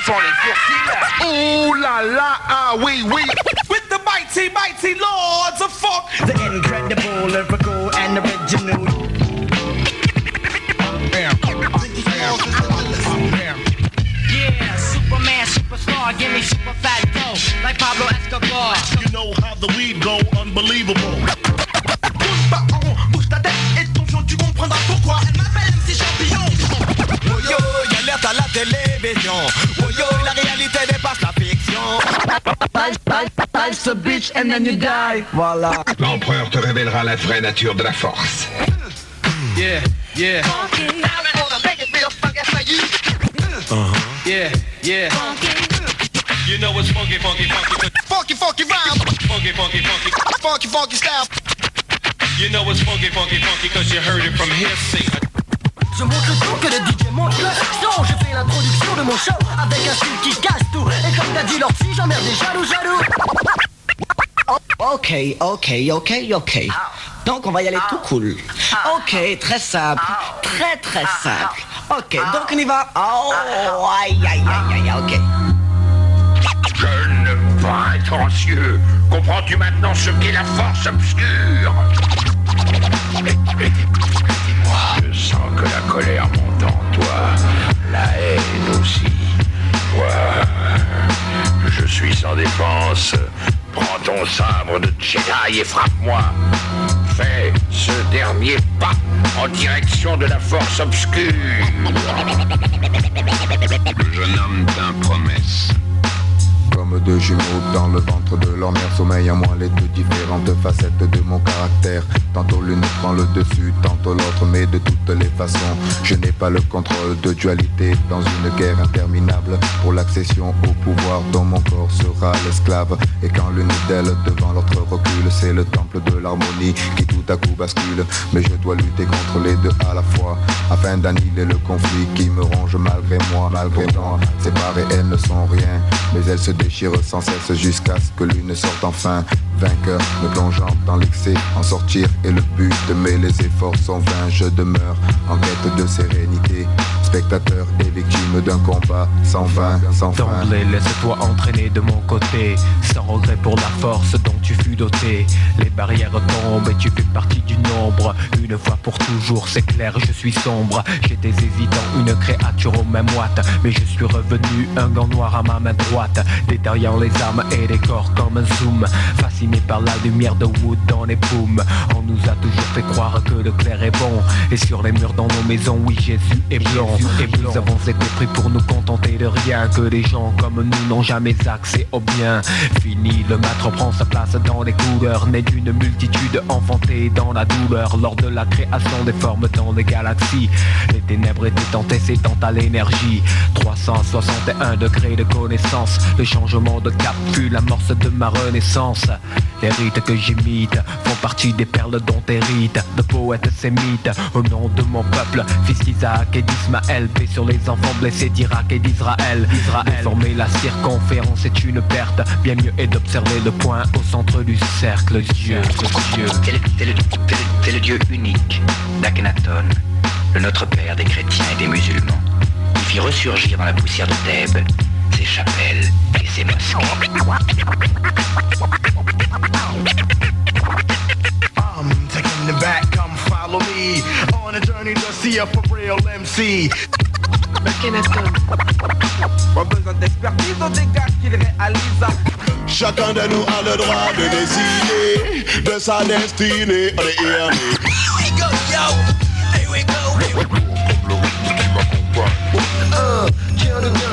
fronçant les sourcils. Ouh là là, ah oui, oui. With the mighty lords of funk. The incredible, lyrical and original. Yeah, Superman, superstar, give me super fat dough, like Pablo Escobar. You know how the weed go, unbelievable. Bouge ta tête et ton fion, tu comprendras pourquoi elle m'appelle MC Champion. Oh yo, y'a l'alerte à la télévision. Oh yo, la réalité dépasse la fiction. Life's a bitch and then you die. Voilà. L'empereur te révélera la vraie nature de la force. Yeah, yeah. Yeah, yeah. You know it's funky, funky, funky. Funky, funky rhyme. Funky, funky, funky. Funky, funky style. You know it's funky, funky, funky, cause you heard it from hearsay. Je monte le son que le DJ monte le son. Je fais l'introduction de mon show avec un style qui casse tout. Et comme t'as dit Lorty, j'emmerde des jaloux. Ok. Donc on va y aller tout cool. Ok, très simple. Très simple. Ok, donc on y va. Oh, aïe, ok. Jeune prétentieux, comprends-tu maintenant ce qu'est la force obscure? Dis-moi, je sens que la colère monte en toi, la haine aussi. Toi, je suis sans défense. Prends ton sabre de Jedi et frappe-moi. Fais ce dernier pas en direction de la force obscure. Le jeune homme d'un promesse. Comme deux jumeaux dans le ventre de leur mère, sommeillent en moi les deux différentes facettes de mon caractère. Tantôt l'une prend le dessus, tantôt l'autre, mais de toutes les façons je n'ai pas le contrôle de dualité dans une guerre interminable pour l'accession au pouvoir dont mon corps sera l'esclave. Et quand l'une d'elles devant l'autre recule, c'est le temple de l'harmonie qui tout à coup bascule. Mais je dois lutter contre les deux à la fois afin d'annihiler le conflit qui me ronge malgré moi. Pourtant, séparées elles ne sont rien, mais elles se déchirent sans cesse jusqu'à ce que l'une sorte enfin vainqueur, me plongeant dans l'excès, en sortir est le but, mais les efforts sont vains. Je demeure en quête de sérénité, spectateur et victime d'un combat sans fin, sans fin. D'emblée, laisse-toi entraîner de mon côté, sans regret pour la force dont tu fus doté. Les barrières tombent et tu fais partie du nombre. Une fois pour toujours, c'est clair, je suis sombre. J'étais hésitant, une créature aux mêmes watts, mais je suis revenu, un gant noir à ma main droite, détaillant les âmes et les corps comme un zoom. Fasciné par la lumière de Wood dans les booms, on nous a toujours fait croire que le clair est bon. Et sur les murs dans nos maisons, oui, Jésus est blanc. Et nous avons été pris pour nous contenter de rien, que les gens comme nous n'ont jamais accès au bien. Fini, le maître prend sa place dans les couleurs, né d'une multitude enfantée dans la douleur. Lors de la création des formes dans les galaxies, les ténèbres étaient antécédentes à l'énergie. 361 degrés de connaissance, le changement de cap fut l'amorce de ma renaissance. Les rites que j'imite font partie des perles dont hérite de poètes sémites. Au nom de mon peuple, fils d'Isaac et d'Ismaël, paix sur les enfants blessés d'Irak et d'Israël. Déformer la circonférence est une perte, bien mieux est d'observer le point au centre du cercle. Dieu, c'est le Dieu unique d'Akhenaton, le Notre Père des chrétiens et des musulmans, qui fit ressurgir dans la poussière de Thèbes ses chapelles et ses mosquées. I'm taking the back, come follow me on a journey to see a for real MC. Pas besoin d'expertise dans des gars qui le réalisent. Chacun de nous a le droit de décider de sa destinée. Here we go, yo. Here we go.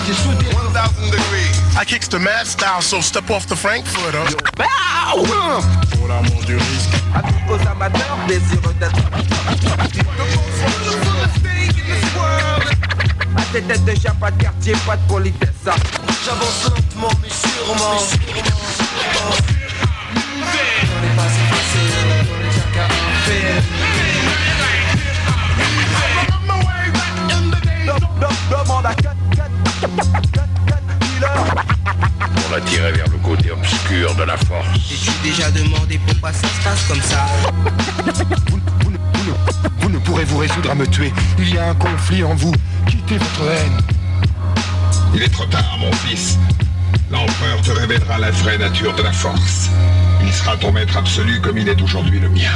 J'ai soudé 1000 degrees. I kicks the mad style, so step off the Frankfurter. Pour l'amour du risque. Avis aux amateurs, désireux d'être. À tes têtes déjà pas de quartier, pas de politesse. J'avance lentement mais sûrement. On est passé facile, on est déjà qu'à un film. Demande à cut, Pour l'attirer vers le côté obscur de la force. J'ai déjà demandé pourquoi ça se passe comme ça. Vous ne pourrez vous résoudre à me tuer. Il y a un conflit en vous. Quittez votre haine. Il est trop tard, mon fils. L'empereur te révélera la vraie nature de la force. Il sera ton maître absolu comme il est aujourd'hui le mien.